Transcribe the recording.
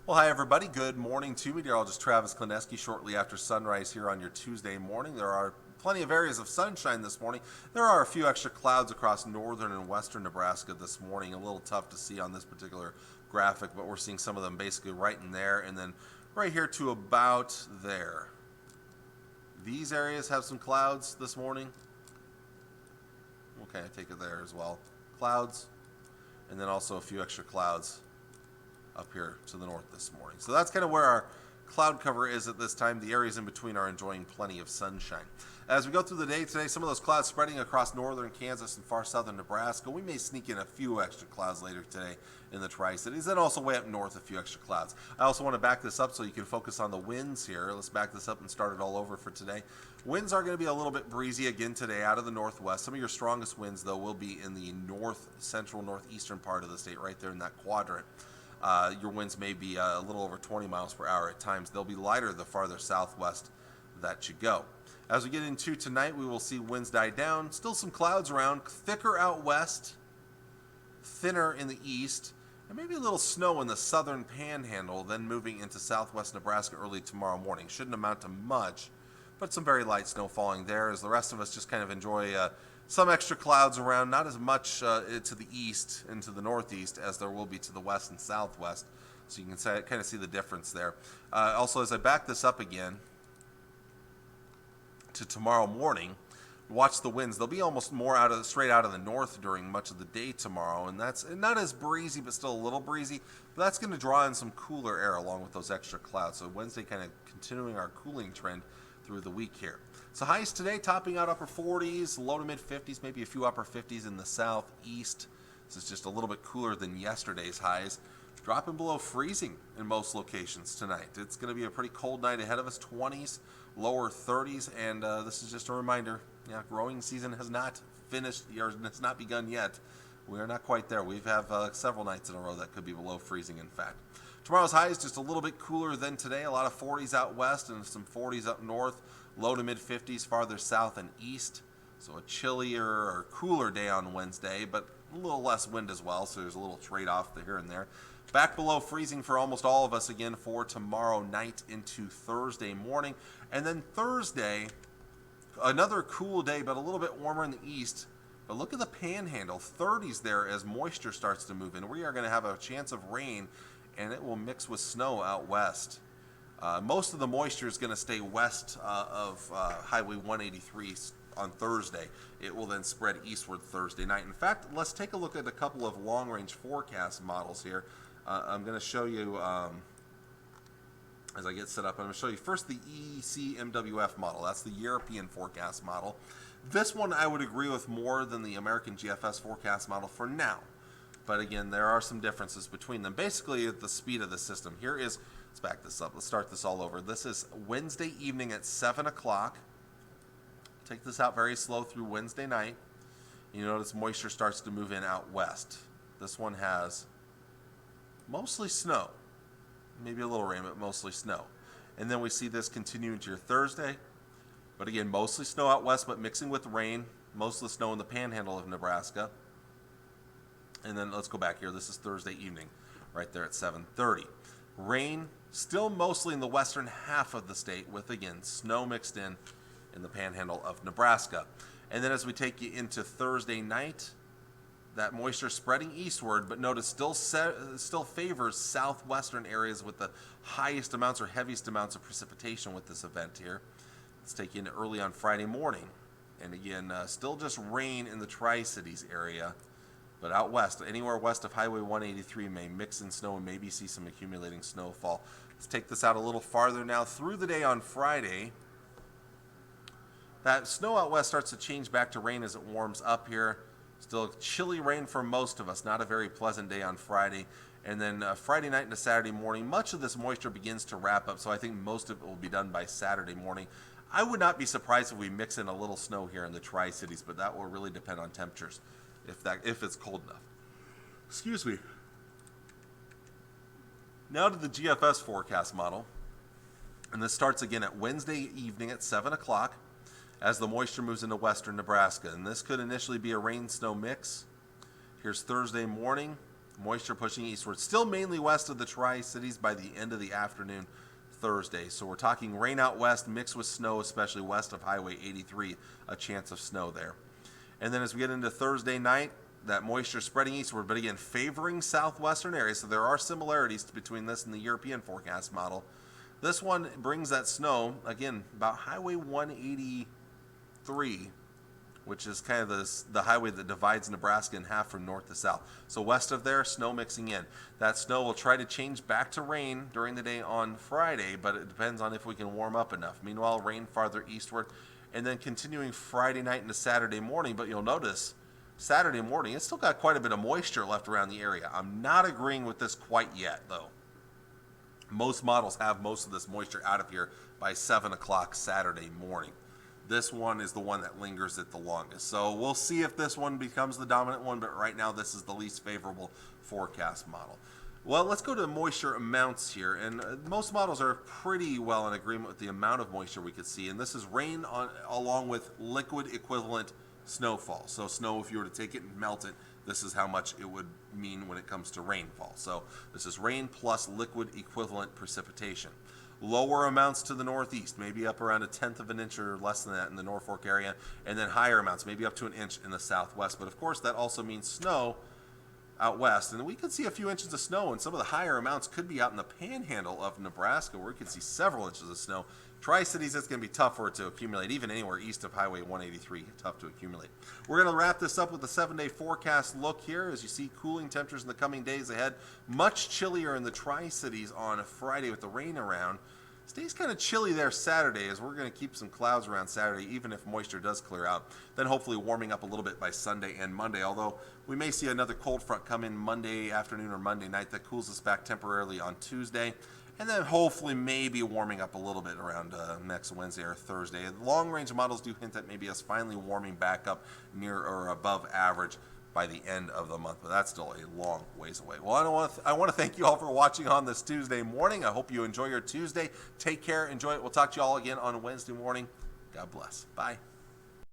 Well, hi everybody. Good morning to meteorologist Travis Klineski shortly after sunrise here on your Tuesday morning. There are plenty of areas of sunshine this morning. There are a few extra clouds across northern and western Nebraska this morning. A little tough to see on this particular graphic, but we're seeing some of them basically right in there and then right here to about there. These areas have some clouds this morning. Okay, I take it there as well. Clouds, and then also a few extra clouds up here to the north this morning. So that's kind of where our cloud cover is at this time. The areas in between are enjoying plenty of sunshine. As we go through the day today, some of those clouds spreading across northern Kansas and far southern Nebraska. We may sneak in a few extra clouds later today in the Tri-Cities, then also way up north a few extra clouds. I also want to back this up so you can focus on the winds here. Let's back this up and start it all over for today. Winds are going to be a little bit breezy again today out of the northwest. Some of your strongest winds, though, will be in the north, central, northeastern part of the state, right there in that quadrant. Your winds may be a little over 20 miles per hour at times. They'll be lighter the farther southwest that you go. As we get into tonight, we will see winds die down. Still some clouds around, thicker out west, thinner in the east, and maybe a little snow in the southern panhandle, then moving into southwest Nebraska early tomorrow morning. Shouldn't amount to much, but some very light snow falling there as the rest of us just kind of enjoy some extra clouds around, not as much to the east and to the northeast as there will be to the west and southwest. So you can kind of see the difference there. Also, as I back this up again to tomorrow morning, watch the winds. They'll be almost more straight out of the north during much of the day tomorrow, and that's not as breezy, but still a little breezy. But that's going to draw in some cooler air along with those extra clouds. So Wednesday kind of continuing our cooling trend through the week here. So highs today topping out upper 40s, low to mid 50s, maybe a few upper 50s in the southeast. This is just a little bit cooler than yesterday's highs. Dropping below freezing in most locations tonight. It's going to be a pretty cold night ahead of us, 20s, lower 30s, and this is just a reminder, growing season has not finished, or it's not begun yet. We are not quite there. We have several nights in a row that could be below freezing, in fact. Tomorrow's high is just a little bit cooler than today. A lot of 40s out west and some 40s up north. Low to mid 50s farther south and east. So a chillier or cooler day on Wednesday, but a little less wind as well. So there's a little trade-off here and there. Back below freezing for almost all of us again for tomorrow night into Thursday morning. And then Thursday, another cool day, but a little bit warmer in the east. But look at the panhandle, 30s there as moisture starts to move in. We are going to have a chance of rain, and it will mix with snow out west. Most of the moisture is going to stay west of Highway 183 on Thursday. It will then spread eastward Thursday night. In fact, let's take a look at a couple of long-range forecast models here. I'm going to show you, as I get set up, I'm going to show you first the ECMWF model. That's the European forecast model. This one I would agree with more than the American GFS forecast model for now. But again, there are some differences between them. Basically, at the speed of the system. Here is, let's back this up. Let's start this all over. This is Wednesday evening at 7 o'clock. Take this out very slow through Wednesday night. You notice moisture starts to move in out west. This one has mostly snow. Maybe a little rain, but mostly snow. And then we see this continue into your Thursday. But again, mostly snow out west, but mixing with rain. Most of the snow in the panhandle of Nebraska. And then let's go back here. This is Thursday evening, right there at 7:30. Rain still mostly in the western half of the state with, again, snow mixed in the panhandle of Nebraska. And then as we take you into Thursday night, that moisture spreading eastward, but notice still favors southwestern areas with the highest amounts or heaviest amounts of precipitation with this event here. Let's take you into early on Friday morning. And again, still just rain in the Tri-Cities area. But out west, anywhere west of Highway 183 may mix in snow and maybe see some accumulating snowfall. Let's take this out a little farther now through the day on Friday. That snow out west starts to change back to rain as it warms up here. Still chilly rain for most of us. Not a very pleasant day on Friday. And then Friday night into Saturday morning, much of this moisture begins to wrap up. So I think most of it will be done by Saturday morning. I would not be surprised if we mix in a little snow here in the Tri-Cities, but that will really depend on temperatures. If it's cold enough. Excuse me. Now to the GFS forecast model. And this starts again at Wednesday evening at 7 o'clock as the moisture moves into western Nebraska. And this could initially be a rain-snow mix. Here's Thursday morning. Moisture pushing eastward, still mainly west of the Tri-Cities by the end of the afternoon Thursday. So we're talking rain out west mixed with snow, especially west of Highway 83, a chance of snow there. And then as we get into Thursday night, that moisture spreading eastward, but again, favoring southwestern areas. So there are similarities between this and the European forecast model. This one brings that snow, again, about Highway 183, which is kind of the highway that divides Nebraska in half from north to south. So west of there, snow mixing in. That snow will try to change back to rain during the day on Friday, but it depends on if we can warm up enough. Meanwhile, rain farther eastward, and then continuing Friday night into Saturday morning. But you'll notice Saturday morning, it's still got quite a bit of moisture left around the area. I'm not agreeing with this quite yet, though. Most models have most of this moisture out of here by 7 o'clock Saturday morning. This one is the one that lingers it the longest. So we'll see if this one becomes the dominant one, but right now this is the least favorable forecast model. Well, let's go to moisture amounts here, and most models are pretty well in agreement with the amount of moisture we could see, and this is rain along with liquid equivalent snowfall. So snow, if you were to take it and melt it, this is how much it would mean when it comes to rainfall. So this is rain plus liquid equivalent precipitation. Lower amounts to the northeast, maybe up around 1/10 of an inch or less than that in the Norfolk area, and then higher amounts, maybe up to an inch in the southwest. But of course, that also means snow out west. And we could see a few inches of snow, and some of the higher amounts could be out in the panhandle of Nebraska, where we could see several inches of snow. Tri-Cities, it's going to be tough for it to accumulate, even anywhere east of Highway 183, tough to accumulate. We're going to wrap this up with a 7-day forecast look here. As you see, cooling temperatures in the coming days ahead. Much chillier in the Tri-Cities on Friday with the rain around. Stays kind of chilly there Saturday, as we're going to keep some clouds around Saturday, even if moisture does clear out. Then hopefully warming up a little bit by Sunday and Monday, although we may see another cold front come in Monday afternoon or Monday night that cools us back temporarily on Tuesday. And then hopefully maybe warming up a little bit around next Wednesday or Thursday. Long-range models do hint at maybe us finally warming back up near or above average by the end of the month, but that's still a long ways away. Well, I want to thank you all for watching on this Tuesday morning. I hope you enjoy your Tuesday. Take care, enjoy it. We'll talk to you all again on Wednesday morning. God bless. Bye.